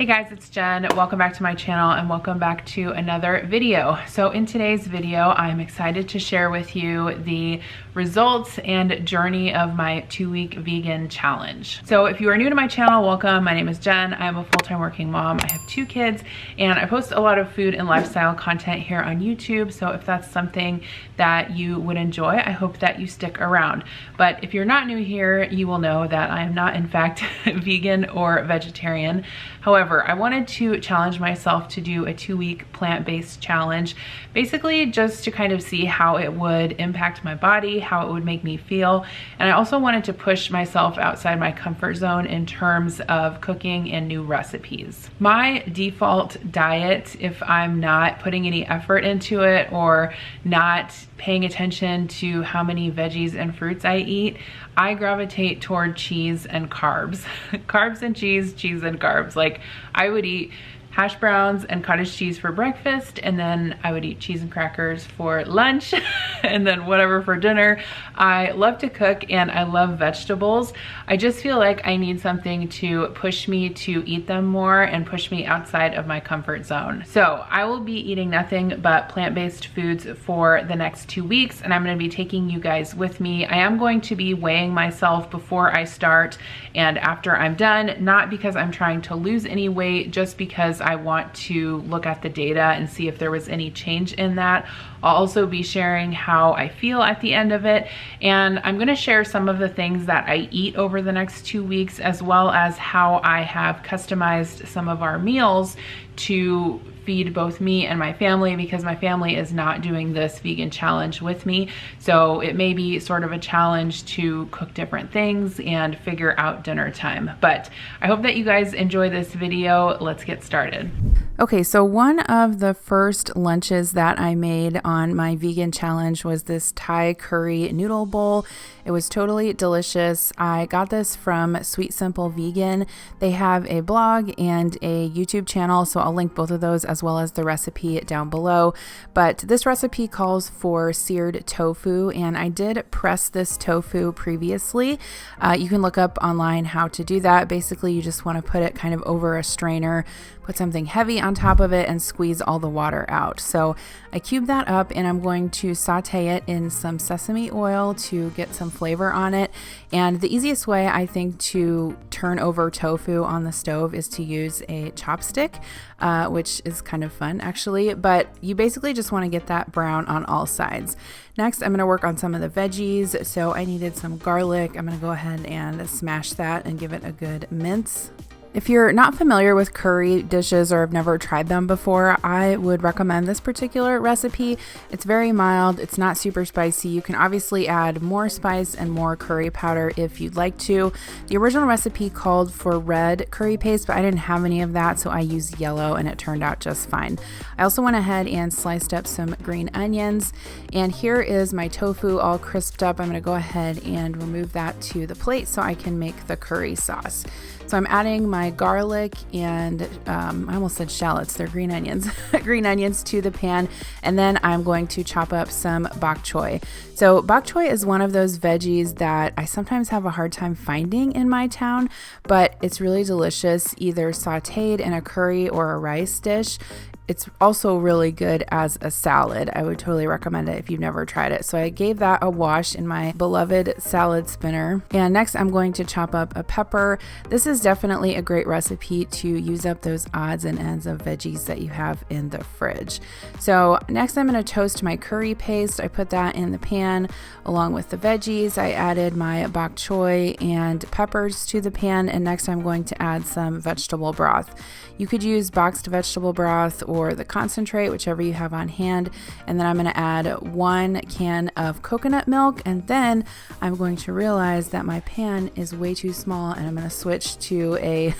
Hey guys, it's Jen. Welcome back to my channel and welcome back to another video. So in today's video, I'm excited to share with you the results and journey of my 2-week vegan challenge. So if you are new to my channel, welcome. My name is Jen. I'm a full-time working mom. I have 2 kids and I post a lot of food and lifestyle content here on YouTube. So if that's something that you would enjoy, I hope that you stick around. But if you're not new here, you will know that I am not in fact vegan or vegetarian. However, I wanted to challenge myself to do a 2-week plant-based challenge, basically just to kind of see how it would impact my body, how it would make me feel. And I also wanted to push myself outside my comfort zone in terms of cooking and new recipes. My default diet, if I'm not putting any effort into it or not paying attention to how many veggies and fruits I eat, I gravitate toward cheese and carbs. Carbs and cheese, cheese and carbs. Like I would eat hash browns and cottage cheese for breakfast, and then I would eat cheese and crackers for lunch, and then whatever for dinner. I love to cook and I love vegetables. I just feel like I need something to push me to eat them more and push me outside of my comfort zone. So I will be eating nothing but plant-based foods for the next 2 weeks, and I'm going to be taking you guys with me. I am going to be weighing myself before I start and after I'm done, not because I'm trying to lose any weight, just because I want to look at the data and see if there was any change in that. I'll also be sharing how I feel at the end of it, and I'm going to share some of the things that I eat over the next 2 weeks, as well as how I have customized some of our meals to feed both me and my family, because my family is not doing this vegan challenge with me. So it may be sort of a challenge to cook different things and figure out dinner time. But I hope that you guys enjoy this video. Let's get started. Okay, so one of the first lunches that I made on my vegan challenge was this Thai curry noodle bowl. It was totally delicious. I got this from Sweet Simple Vegan. They have a blog and a YouTube channel, so I'll link both of those as well as the recipe down below. But this recipe calls for seared tofu, and I did press this tofu previously. You can look up online how to do that. Basically, you just want to put it kind of over a strainer, put something heavy on top of it, and squeeze all the water out. So I cubed that up, and I'm going to saute it in some sesame oil to get some flavor on it. And the easiest way, I think, to turn over tofu on the stove is to use a chopstick, which is kind of fun actually, but you basically just want to get that brown on all sides. Next, I'm going to work on some of the veggies. So I needed some garlic. I'm going to go ahead and smash that and give it a good mince. If you're not familiar with curry dishes or have never tried them before, I would recommend this particular recipe. It's very mild. It's not super spicy. You can obviously add more spice and more curry powder if you'd like to. The original recipe called for red curry paste, but I didn't have any of that, so I used yellow and it turned out just fine. I also went ahead and sliced up some green onions, and here is my tofu all crisped up. I'm going to go ahead and remove that to the plate so I can make the curry sauce. So I'm adding my garlic and I almost said shallots, they're green onions, green onions to the pan, and then I'm going to chop up some bok choy. So bok choy is one of those veggies that I sometimes have a hard time finding in my town, but it's really delicious, either sauteed in a curry or a rice dish. It's also really good as a salad. I would totally recommend it if you've never tried it. So I gave that a wash in my beloved salad spinner. And next I'm going to chop up a pepper. This is definitely a great recipe to use up those odds and ends of veggies that you have in the fridge. So next I'm going to toast my curry paste. I put that in the pan along with the veggies. I added my bok choy and peppers to the pan, and next I'm going to add some vegetable broth. You could use boxed vegetable broth or the concentrate, whichever you have on hand. And then I'm going to add 1 can of coconut milk, and then I'm going to realize that my pan is way too small, and I'm going to switch to a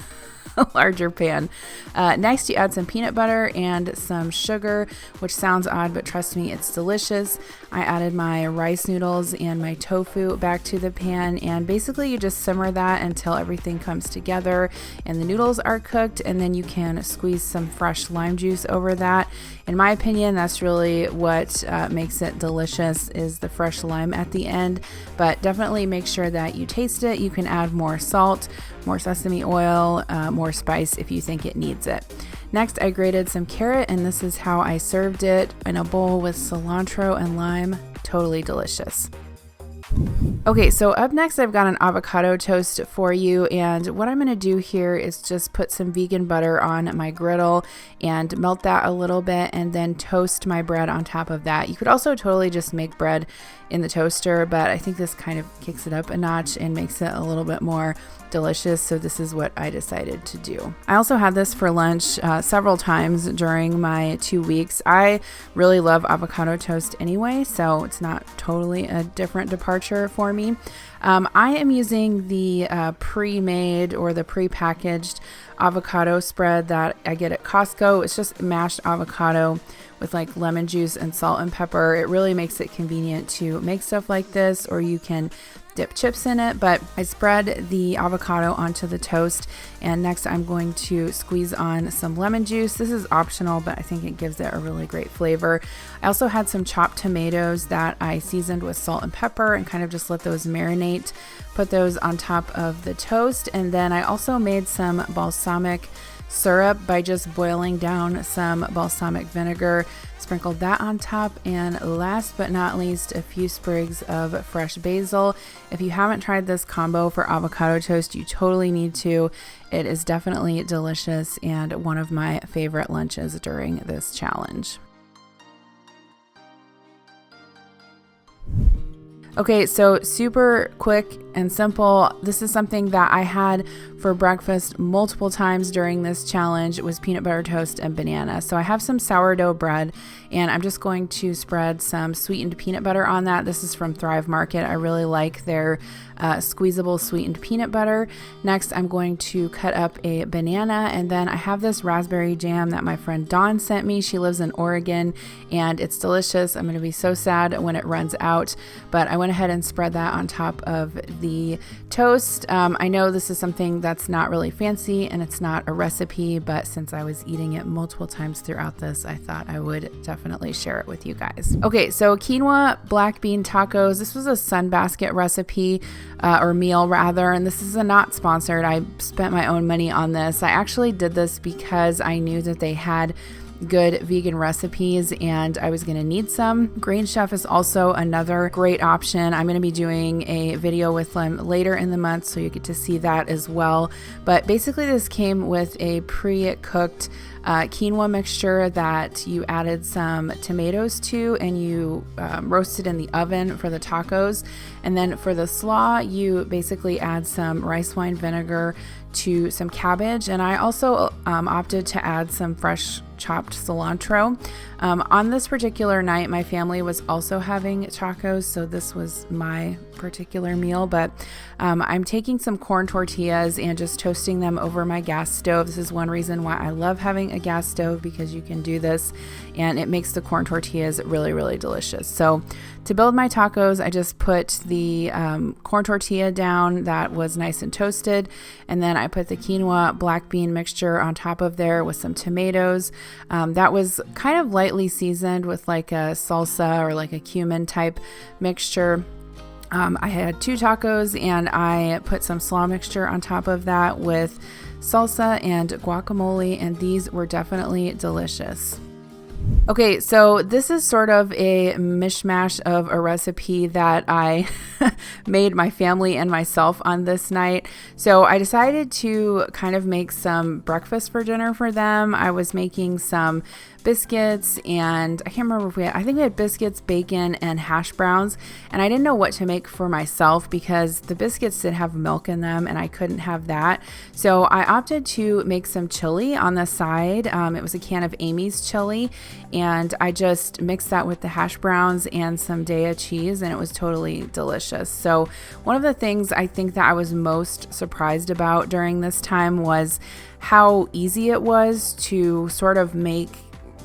larger pan. Next, you add some peanut butter and some sugar, which sounds odd, but trust me, it's delicious. I added my rice noodles and my tofu back to the pan, and basically you just simmer that until everything comes together and the noodles are cooked, and then you can squeeze some fresh lime juice over that. In my opinion, that's really what makes it delicious, is the fresh lime at the end, but definitely make sure that you taste it. You can add more salt more sesame oil, more spice if you think it needs it. Next, I grated some carrot, and this is how I served it in a bowl with cilantro and lime. Totally delicious. Okay, so up next I've got an avocado toast for you, and what I'm going to do here is just put some vegan butter on my griddle and melt that a little bit and then toast my bread on top of that. You could also totally just make bread in the toaster, but I think this kind of kicks it up a notch and makes it a little bit more delicious, so this is what I decided to do. I also had this for lunch several times during my 2 weeks. I really love avocado toast anyway, so it's not totally a different departure for me. I am using the pre-made or the pre-packaged avocado spread that I get at Costco. It's just mashed avocado with like lemon juice and salt and pepper. It really makes it convenient to make stuff like this, or you can dip chips in it, but I spread the avocado onto the toast, and next I'm going to squeeze on some lemon juice. This is optional, but I think it gives it a really great flavor. I also had some chopped tomatoes that I seasoned with salt and pepper and kind of just let those marinate, put those on top of the toast, and then I also made some balsamic syrup by just boiling down some balsamic vinegar, sprinkled that on top, and last but not least, a few sprigs of fresh basil. If you haven't tried this combo for avocado toast, you totally need to. It is definitely delicious and one of my favorite lunches during this challenge. Okay, so super quick and simple. This is something that I had for breakfast multiple times during this challenge. It was peanut butter toast and banana. So I have some sourdough bread, and I'm just going to spread some sweetened peanut butter on that. This is from Thrive Market. I really like their squeezable sweetened peanut butter. Next, I'm going to cut up a banana, and then I have this raspberry jam that my friend Dawn sent me. She lives in Oregon, and it's delicious. I'm going to be so sad when it runs out, but I went ahead and spread that on top of the toast. I know this is something that's not really fancy and it's not a recipe, but since I was eating it multiple times throughout this, I thought I would definitely share it with you guys. Okay, so quinoa black bean tacos. This was a Sunbasket recipe, or meal rather, and this is not sponsored. I spent my own money on this. I actually did this because I knew that they had good vegan recipes and I was going to need some. Green Chef is also another great option. I'm going to be doing a video with them later in the month, so you get to see that as well. But basically this came with a pre-cooked quinoa mixture that you added some tomatoes to, and you roasted in the oven for the tacos. And then for the slaw, you basically add some rice wine vinegar to some cabbage, and I also opted to add some fresh chopped cilantro. On this particular night, my family was also having tacos, so this was my particular meal, but I'm taking some corn tortillas and just toasting them over my gas stove. This is one reason why I love having a gas stove, because you can do this and it makes the corn tortillas really, really delicious. So to build my tacos, I just put the corn tortilla down that was nice and toasted, and then I put the quinoa black bean mixture on top of there with some tomatoes. That was kind of lightly seasoned with like a salsa or like a cumin type mixture. I had 2 tacos, and I put some slaw mixture on top of that with salsa and guacamole, and these were definitely delicious. Okay, so this is sort of a mishmash of a recipe that I made my family and myself on this night. So I decided to kind of make some breakfast for dinner for them. I was making some biscuits, and I can't remember if I think we had biscuits, bacon, and hash browns, and I didn't know what to make for myself because the biscuits did have milk in them and I couldn't have that. So I opted to make some chili on the side. It was a can of Amy's chili, and I just mixed that with the hash browns and some Daya cheese, and it was totally delicious. So one of the things I think that I was most surprised about during this time was how easy it was to sort of make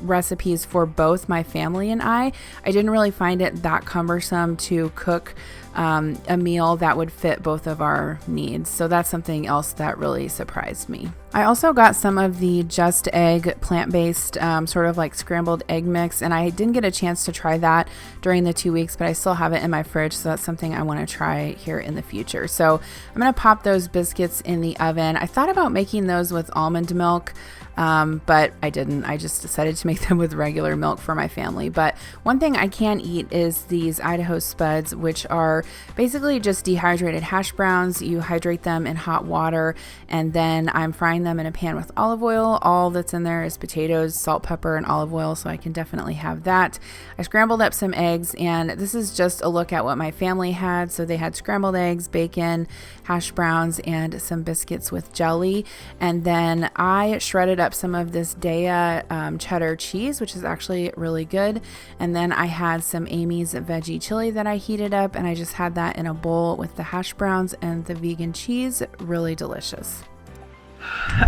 recipes for both my family and I didn't really find it that cumbersome to cook a meal that would fit both of our needs. So that's something else that really surprised me. I also got some of the Just Egg plant-based sort of like scrambled egg mix, and I didn't get a chance to try that during the 2 weeks, but I still have it in my fridge, so that's something I want to try here in the future. So I'm going to pop those biscuits in the oven. I thought about making those with almond milk, but I didn't. I just decided to make them with regular milk for my family. But one thing I can eat is these Idaho spuds, which are basically just dehydrated hash browns. You hydrate them in hot water, and then I'm frying them in a pan with olive oil. All that's in there is potatoes, salt, pepper, and olive oil, so I can definitely have that. I scrambled up some eggs, and this is just a look at what my family had. So they had scrambled eggs, bacon, hash browns, and some biscuits with jelly. And then I shredded up some of this Daya cheddar cheese, which is actually really good. And then I had some Amy's veggie chili that I heated up, and I just had that in a bowl with the hash browns and the vegan cheese. Really delicious.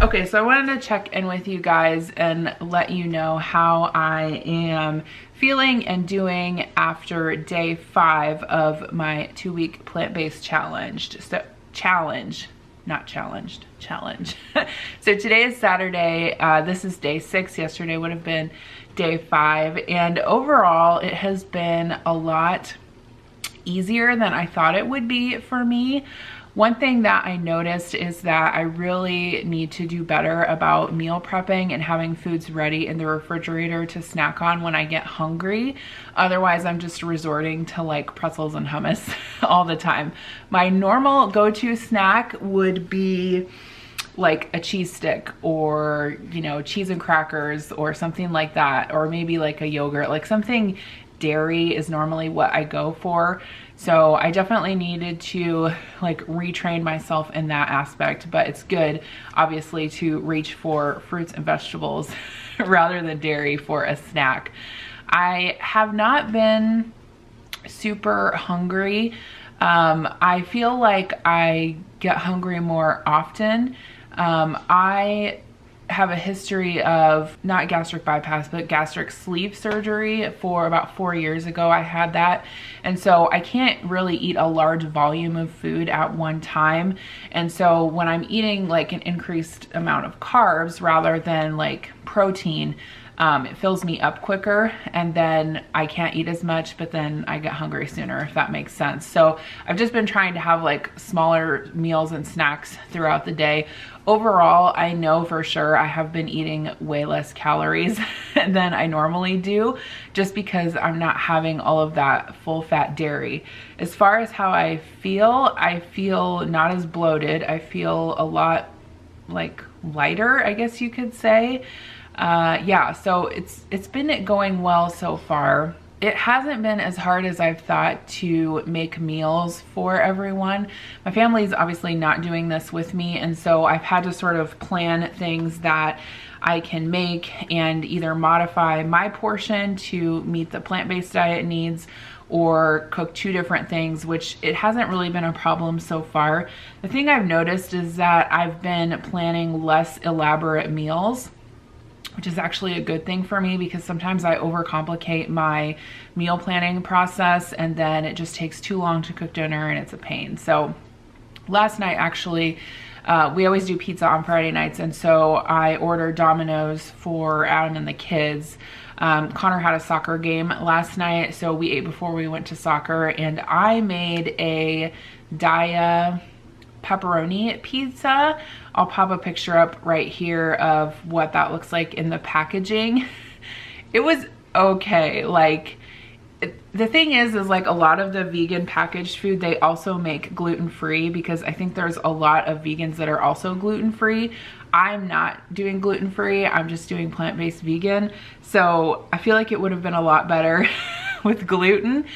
Okay, so I wanted to check in with you guys and let you know how I am feeling and doing after day 5 of my 2-week plant-based challenge. Challenge. So today is Saturday. This is day 6. Yesterday would have been day 5. And overall, it has been a lot easier than I thought it would be for me. One thing that I noticed is that I really need to do better about meal prepping and having foods ready in the refrigerator to snack on when I get hungry. Otherwise, I'm just resorting to like pretzels and hummus all the time. My normal go-to snack would be like a cheese stick, or, you know, cheese and crackers or something like that, or maybe like a yogurt, like something dairy is normally what I go for. So I definitely needed to like retrain myself in that aspect, but it's good obviously to reach for fruits and vegetables rather than dairy for a snack. I have not been super hungry. I feel like I get hungry more often. I have a history of not gastric bypass, but gastric sleeve surgery. For about 4 years ago, I had that. And so I can't really eat a large volume of food at one time. And so when I'm eating like an increased amount of carbs rather than like protein, it fills me up quicker, and then I can't eat as much, but then I get hungry sooner, if that makes sense. So I've just been trying to have like smaller meals and snacks throughout the day. Overall, I know for sure I have been eating way less calories than I normally do, just because I'm not having all of that full fat dairy. As far as how I feel not as bloated. I feel a lot like lighter, I guess you could say. Yeah, so it's been going well so far. It hasn't been as hard as I've thought to make meals for everyone. My family is obviously not doing this with me, and so I've had to sort of plan things that I can make and either modify my portion to meet the plant-based diet needs, or cook 2 different things, which it hasn't really been a problem so far. The thing I've noticed is that I've been planning less elaborate meals, which is actually a good thing for me, because sometimes I overcomplicate my meal planning process and then it just takes too long to cook dinner and it's a pain. So last night, actually, we always do pizza on Friday nights, and so I ordered Domino's for Adam and the kids. Connor had a soccer game last night, so we ate before we went to soccer, and I made a Daya pepperoni pizza. I'll pop a picture up right here of what that looks like in the packaging. It was okay. Like, the thing is like a lot of the vegan packaged food, they also make gluten-free, because I think there's a lot of vegans that are also gluten-free. I'm not doing gluten-free, I'm just doing plant-based vegan. So I feel like it would have been a lot better with gluten.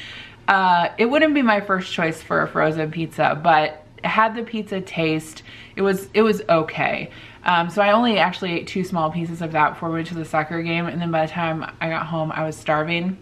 It wouldn't be my first choice for a frozen pizza, but it had the pizza taste. It was okay. So I only actually ate 2 small pieces of that before we went to the soccer game, and then by the time I got home, I was starving.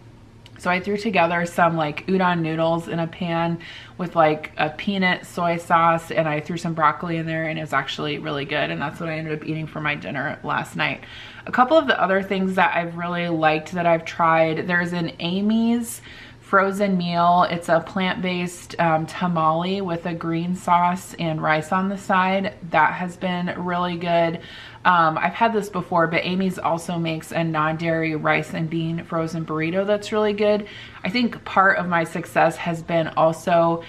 So I threw together some like udon noodles in a pan with like a peanut soy sauce, and I threw some broccoli in there, and it was actually really good. And that's what I ended up eating for my dinner last night. A couple of the other things that I've really liked that I've tried, there's an Amy's frozen meal. It's a plant-based tamale with a green sauce and rice on the side. That has been really good. I've had this before, but Amy's also makes a non-dairy rice and bean frozen burrito that's really good. I think part of my success has been also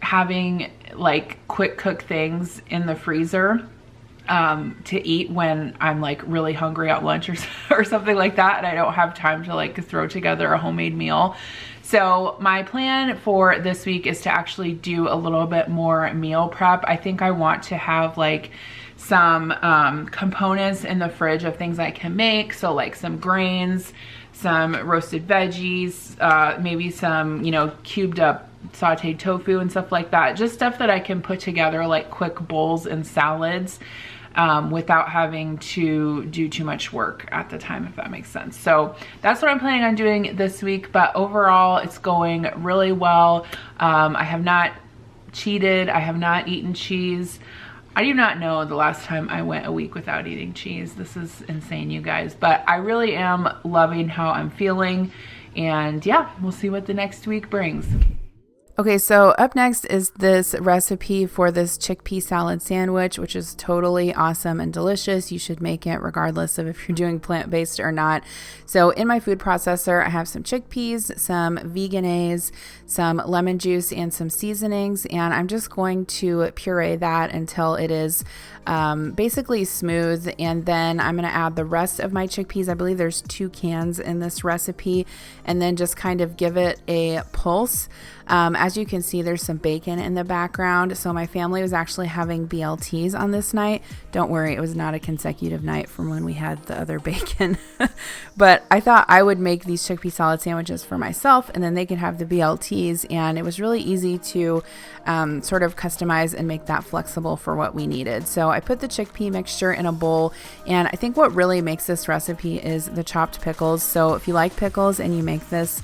having like quick cook things in the freezer to eat when I'm like really hungry at lunch or something like that, and I don't have time to like throw together a homemade meal. So my plan for this week is to actually do a little bit more meal prep. I think I want to have like some components in the fridge of things I can make. So like some grains, some roasted veggies, maybe some, you know, cubed up sauteed tofu and stuff like that. Just stuff that I can put together like quick bowls and salads without having to do too much work at the time, if that makes sense. So that's what I'm planning on doing this week, but overall it's going really well. I have not cheated. I have not eaten cheese. I do not know the last time I went a week without eating cheese. This is insane, you guys, but I really am loving how I'm feeling, and yeah, we'll see what the next week brings. Okay, so up next is this recipe for this chickpea salad sandwich, which is totally awesome and delicious. You should make it regardless of if you're doing plant-based or not. So in my food processor, I have some chickpeas, some veganese, some lemon juice, and some seasonings, and I'm just going to puree that until it is basically smooth, and then I'm going to add the rest of my chickpeas. I believe there's 2 cans in this recipe, and then just kind of give it a pulse. As you can see, there's some bacon in the background. So my family was actually having BLTs on this night. Don't worry, it was not a consecutive night from when we had the other bacon. But I thought I would make these chickpea salad sandwiches for myself, and then they could have the BLTs. And it was really easy to sort of customize and make that flexible for what we needed. So I put the chickpea mixture in a bowl, and I think what really makes this recipe is the chopped pickles. So if you like pickles and you make this,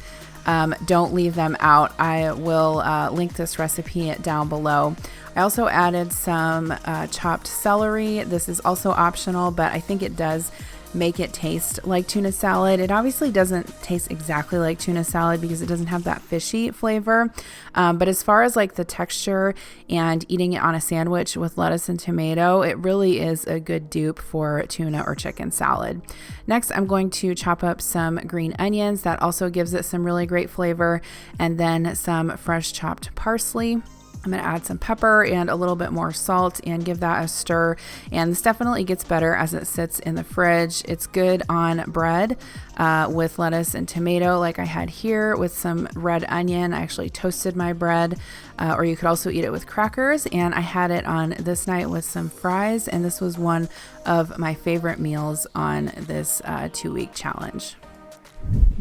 don't leave them out. I will link this recipe down below. I also added some chopped celery. This is also optional, but I think it does make it taste like tuna salad. It obviously doesn't taste exactly like tuna salad because it doesn't have that fishy flavor. But as far as like the texture and eating it on a sandwich with lettuce and tomato, it really is a good dupe for tuna or chicken salad. Next, I'm going to chop up some green onions. That also gives it some really great flavor. And then some fresh chopped parsley. I'm going to add some pepper and a little bit more salt and give that a stir. And this definitely gets better as it sits in the fridge. It's good on bread with lettuce and tomato like I had here with some red onion. I actually toasted my bread, or you could also eat it with crackers. And I had it on this night with some fries. And this was one of my favorite meals on this 2-week challenge.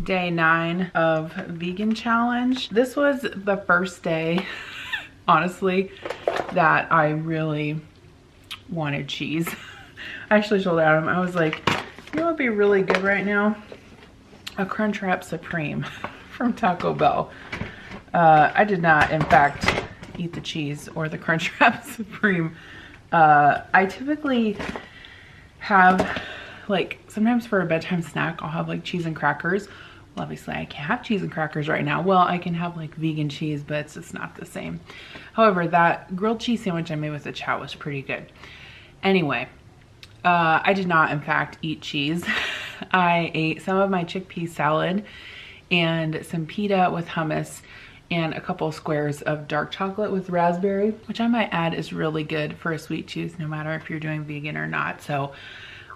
Day 9 of vegan challenge. This was the first day honestly, that I really wanted cheese. I actually told Adam, I was like, you know what would be really good right now? A Crunchwrap Supreme from Taco Bell. I did not, in fact, eat the cheese or the Crunchwrap Supreme. I typically have, like, sometimes for a bedtime snack, I'll have like cheese and crackers. Well, obviously I can't have cheese and crackers right now. Well, I can have like vegan cheese, but it's just not the same. However, that grilled cheese sandwich I made with the chow was pretty good. Anyway, I did not in fact eat cheese. I ate some of my chickpea salad and some pita with hummus and a couple squares of dark chocolate with raspberry, which I might add is really good for a sweet tooth, no matter if you're doing vegan or not. So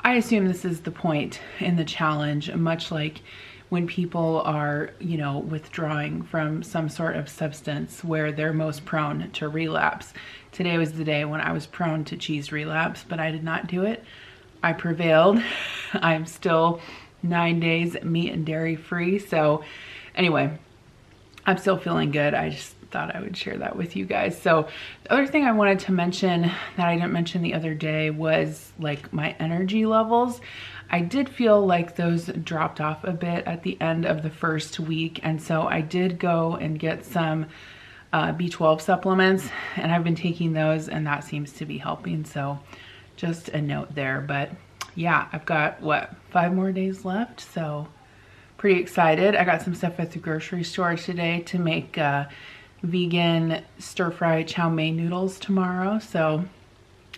I assume this is the point in the challenge, much like when people are, you know, withdrawing from some sort of substance where they're most prone to relapse. Today was the day when I was prone to cheese relapse, but I did not do it. I prevailed. I'm still 9 days meat and dairy free. So anyway, I'm still feeling good. I just thought I would share that with you guys. So the other thing I wanted to mention that I didn't mention the other day was like my energy levels. I did feel like those dropped off a bit at the end of the first week. And so I did go and get some B12 supplements, and I've been taking those, and that seems to be helping. So just a note there. But yeah, I've got what, 5 more days left. So pretty excited. I got some stuff at the grocery store today to make vegan stir-fry chow mein noodles tomorrow. So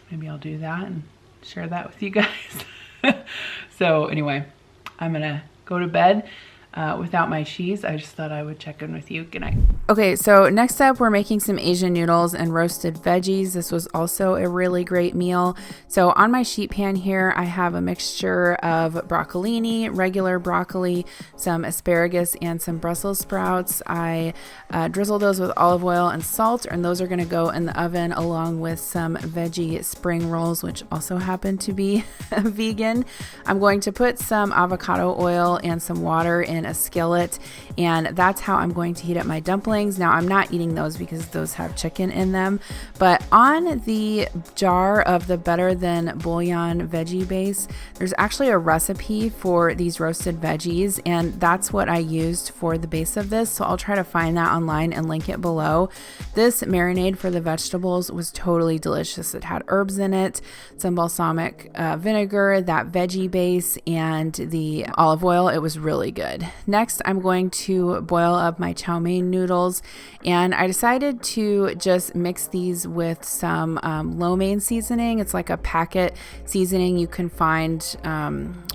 maybe I'll do that and share that with you guys. So anyway, I'm gonna go to bed without my cheese. I just thought I would check in with you. Good night. Okay, so next up, we're making some Asian noodles and roasted veggies. This was also a really great meal. So on my sheet pan here, I have a mixture of broccolini, regular broccoli, some asparagus, and some Brussels sprouts. I drizzle those with olive oil and salt, and those are gonna go in the oven along with some veggie spring rolls, which also happen to be vegan. I'm going to put some avocado oil and some water in a skillet, and that's how I'm going to heat up my dumplings. Now I'm not eating those because those have chicken in them, but on the jar of the Better Than Bouillon veggie base, there's actually a recipe for these roasted veggies, and that's what I used for the base of this. So I'll try to find that online and link it below. This marinade for the vegetables was totally delicious. It had herbs in it, some balsamic vinegar, that veggie base, and the olive oil. It was really good. Next, I'm going to boil up my chow mein noodles, and I decided to just mix these with some lo mein seasoning. It's like a packet seasoning you can find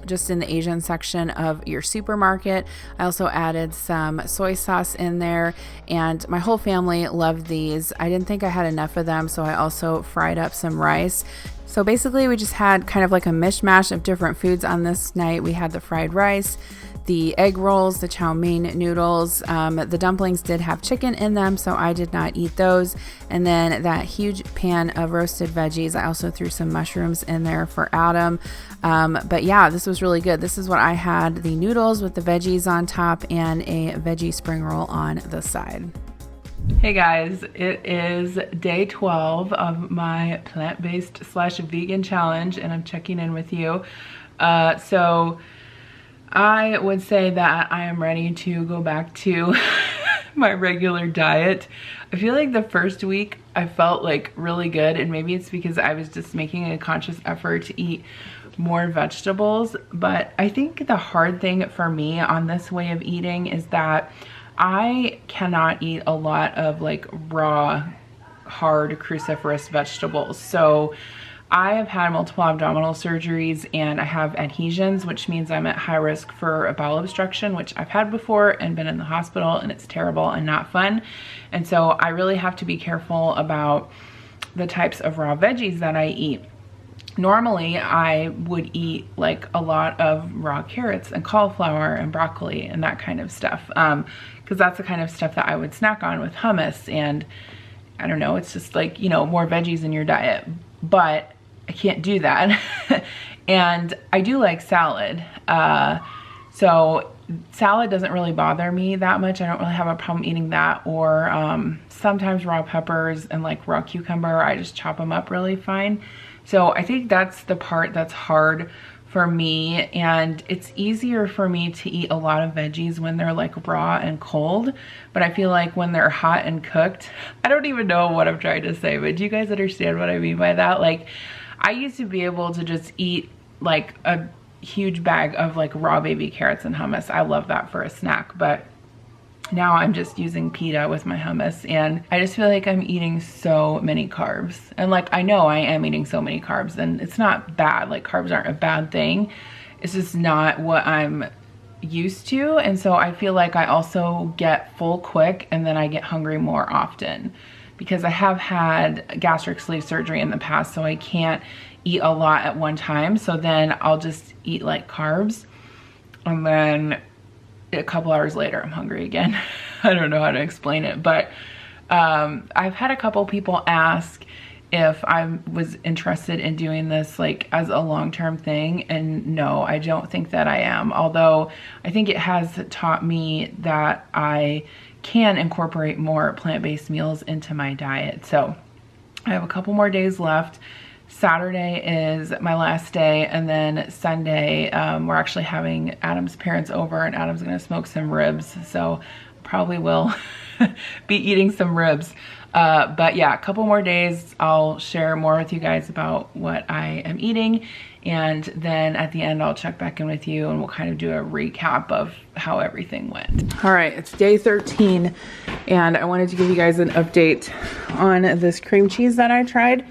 just in the Asian section of your supermarket. I also added some soy sauce in there, and my whole family loved these. I didn't think I had enough of them, so I also fried up some rice. So basically we just had kind of like a mishmash of different foods on this night. We had the fried rice, the egg rolls, the chow mein noodles. The dumplings did have chicken in them, so I did not eat those. And then that huge pan of roasted veggies. I also threw some mushrooms in there for Adam. But yeah, this was really good. This is what I had: the noodles with the veggies on top and a veggie spring roll on the side. Hey guys, it is day 12 of my plant-based / vegan challenge, and I'm checking in with you. So I would say that I am ready to go back to my regular diet. I feel like the first week I felt like really good, and maybe it's because I was just making a conscious effort to eat more vegetables. But I think the hard thing for me on this way of eating is that I cannot eat a lot of like raw, hard cruciferous vegetables. So I have had multiple abdominal surgeries, and I have adhesions, which means I'm at high risk for a bowel obstruction, which I've had before and been in the hospital, and it's terrible and not fun. And so I really have to be careful about the types of raw veggies that I eat. Normally I would eat like a lot of raw carrots and cauliflower and broccoli and that kind of stuff, because that's the kind of stuff that I would snack on with hummus. And I don't know, it's just like, you know, more veggies in your diet. But I can't do that. And I do like salad. So salad doesn't really bother me that much. I don't really have a problem eating that, or sometimes raw peppers and like raw cucumber. I just chop them up really fine. So I think that's the part that's hard for me, and it's easier for me to eat a lot of veggies when they're like raw and cold, but I feel like when they're hot and cooked, I don't even know what I'm trying to say, but do you guys understand what I mean by that? Like, I used to be able to just eat like a huge bag of like raw baby carrots and hummus. I love that for a snack, but now I'm just using pita with my hummus, and I just feel like I'm eating so many carbs. And like, I know I am eating so many carbs, and it's not bad. Like, carbs aren't a bad thing. It's just not what I'm used to. And so I feel like I also get full quick, and then I get hungry more often because I have had gastric sleeve surgery in the past, so I can't eat a lot at one time. So then I'll just eat like carbs, and then a couple hours later I'm hungry again. I don't know how to explain it, but I've had a couple people ask if I was interested in doing this like as a long-term thing, and no, I don't think that I am. Although I think it has taught me that I can incorporate more plant-based meals into my diet. So I have a couple more days left. Saturday is my last day, and then Sunday we're actually having Adam's parents over, and Adam's gonna smoke some ribs, so probably will be eating some ribs. But yeah, a couple more days, I'll share more with you guys about what I am eating, and then at the end I'll check back in with you and we'll kind of do a recap of how everything went. All right, it's day 13, and I wanted to give you guys an update on this cream cheese that I tried.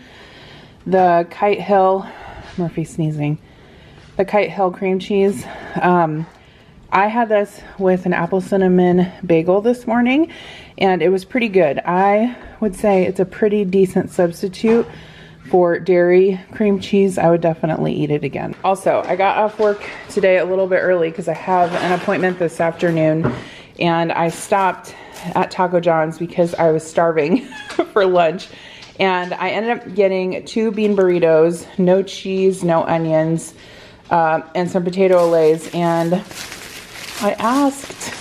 The Kite Hill, Murphy sneezing, the Kite Hill cream cheese. I had this with an apple cinnamon bagel this morning, and it was pretty good. I would say it's a pretty decent substitute for dairy cream cheese. I would definitely eat it again. Also, I got off work today a little bit early because I have an appointment this afternoon, and I stopped at Taco John's because I was starving for lunch. And I ended up getting 2 bean burritos, no cheese, no onions, and some potato olays. And I asked,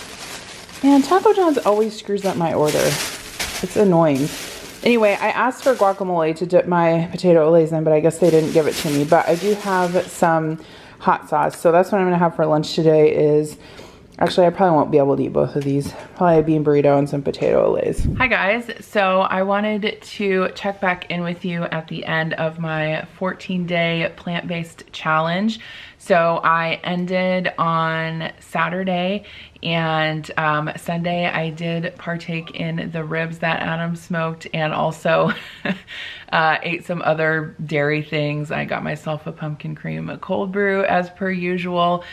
man, Taco John's always screws up my order. It's annoying. Anyway, I asked for guacamole to dip my potato olays in, but I guess they didn't give it to me. But I do have some hot sauce. So that's what I'm gonna have for lunch today is, actually, I probably won't be able to eat both of these. Probably a bean burrito and some potato olays. Hi guys, so I wanted to check back in with you at the end of my 14-day plant-based challenge. So I ended on Saturday, and Sunday I did partake in the ribs that Adam smoked, and also ate some other dairy things. I got myself a pumpkin cream cold brew as per usual.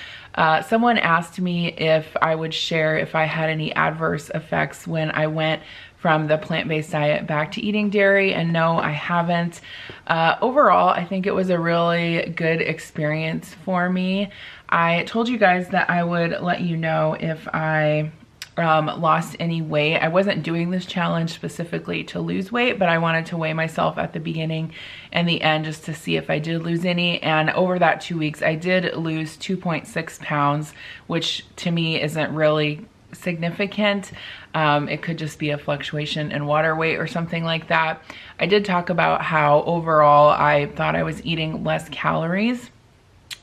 Someone asked me if I would share if I had any adverse effects when I went from the plant-based diet back to eating dairy, and no, I haven't. Overall, I think it was a really good experience for me. I told you guys that I would let you know if I lost any weight. I wasn't doing this challenge specifically to lose weight, but I wanted to weigh myself at the beginning and the end just to see if I did lose any. And over that 2 weeks, I did lose 2.6 pounds, which to me isn't really significant. It could just be a fluctuation in water weight or something like that. I did talk about how overall I thought I was eating less calories,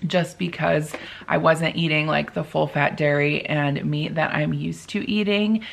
just because I wasn't eating like the full fat dairy and meat that I'm used to eating.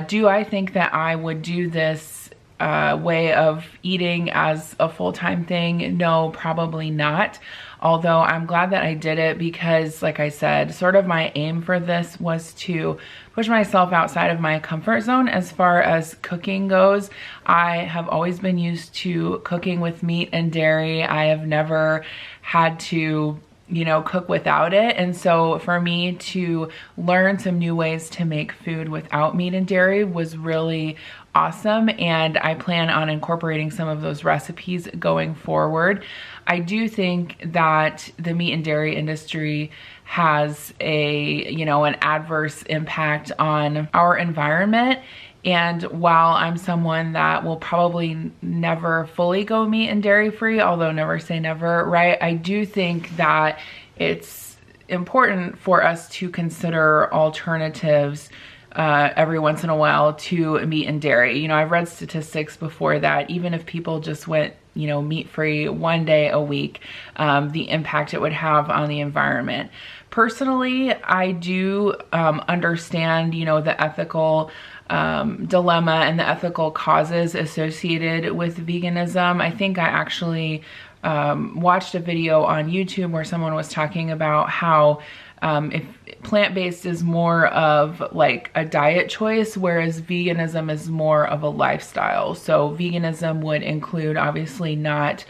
Do I think that I would do this way of eating as a full-time thing? No, probably not. Although I'm glad that I did it because, like I said, sort of my aim for this was to push myself outside of my comfort zone as far as cooking goes. I have always been used to cooking with meat and dairy. I have never had to, you know, cook without it. And so for me to learn some new ways to make food without meat and dairy was really awesome, and I plan on incorporating some of those recipes going forward. I do think that the meat and dairy industry has a, you know, an adverse impact on our environment. And while I'm someone that will probably never fully go meat and dairy free, although never say never, right? I do think that it's important for us to consider alternatives every once in a while to meat and dairy. You know, I've read statistics before that even if people just went, you know, meat-free 1 day a week, the impact it would have on the environment. Personally, I do understand, you know, the ethical dilemma and the ethical causes associated with veganism. I think I actually watched a video on YouTube where someone was talking about how if plant-based is more of like a diet choice, whereas veganism is more of a lifestyle. So veganism would include obviously not,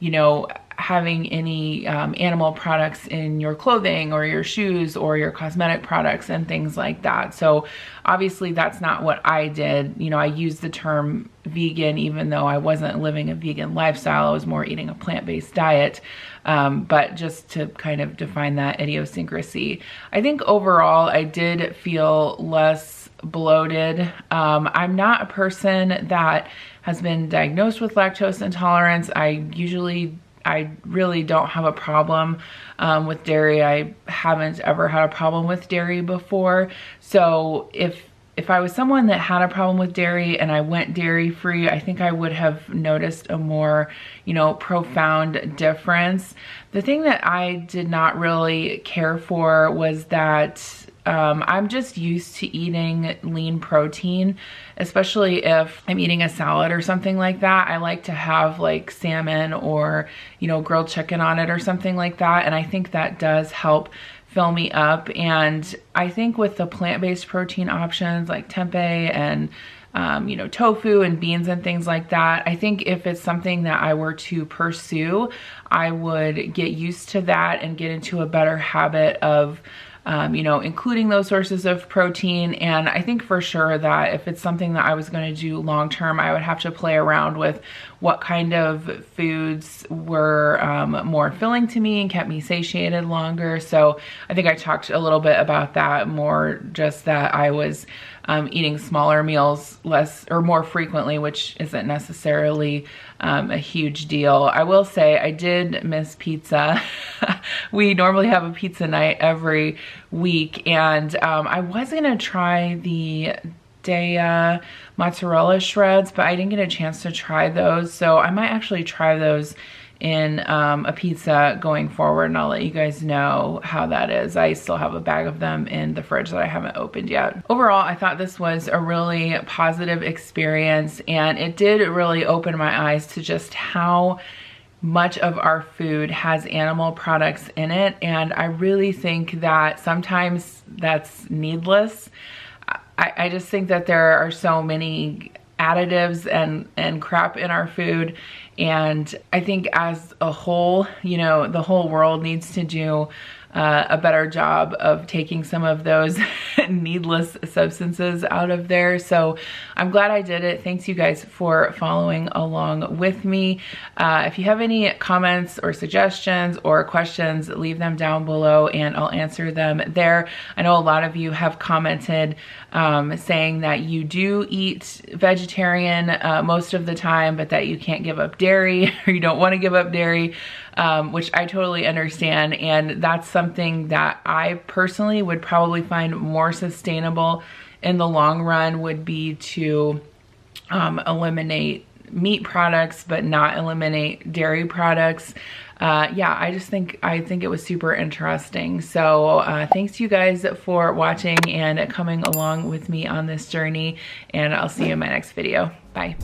you know, having any animal products in your clothing or your shoes or your cosmetic products and things like that. So obviously that's not what I did. You know, I used the term vegan even though I wasn't living a vegan lifestyle. I was more eating a plant-based diet. But just to kind of define that idiosyncrasy, I think overall I did feel less bloated. I'm not a person that has been diagnosed with lactose intolerance. I really don't have a problem with dairy. I haven't ever had a problem with dairy before. So if I was someone that had a problem with dairy and I went dairy free, I think I would have noticed a more, you know, profound difference. The thing that I did not really care for was that I'm just used to eating lean protein, especially if I'm eating a salad or something like that. I like to have like salmon or, you know, grilled chicken on it or something like that. And I think that does help fill me up. And I think with the plant-based protein options like tempeh and you know, tofu and beans and things like that, I think if it's something that I were to pursue, I would get used to that and get into a better habit of you know, including those sources of protein. And I think for sure that if it's something that I was going to do long term, I would have to play around with what kind of foods were more filling to me and kept me satiated longer. So I think I talked a little bit about that, more just that I was eating smaller meals less or more frequently, which isn't necessarily a huge deal. I will say I did miss pizza. We normally have a pizza night every week, and I was gonna try the Daya mozzarella shreds, but I didn't get a chance to try those. So I might actually try those in a pizza going forward, and I'll let you guys know how that is. I still have a bag of them in the fridge that I haven't opened yet. Overall, I thought this was a really positive experience, and it did really open my eyes to just how much of our food has animal products in it. And I really think that sometimes that's needless. I just think that there are so many additives and crap in our food. And I think as a whole, you know, the whole world needs to do a better job of taking some of those needless substances out of there. So I'm glad I did it. Thanks you guys for following along with me. If you have any comments or suggestions or questions, leave them down below and I'll answer them there. I know a lot of you have commented saying that you do eat vegetarian most of the time, but that you can't give up dairy or you don't want to give up dairy. Which I totally understand, and that's something that I personally would probably find more sustainable in the long run would be to eliminate meat products but not eliminate dairy products. Yeah, I think it was super interesting. So thanks you guys for watching and coming along with me on this journey, and I'll see you in my next video. Bye.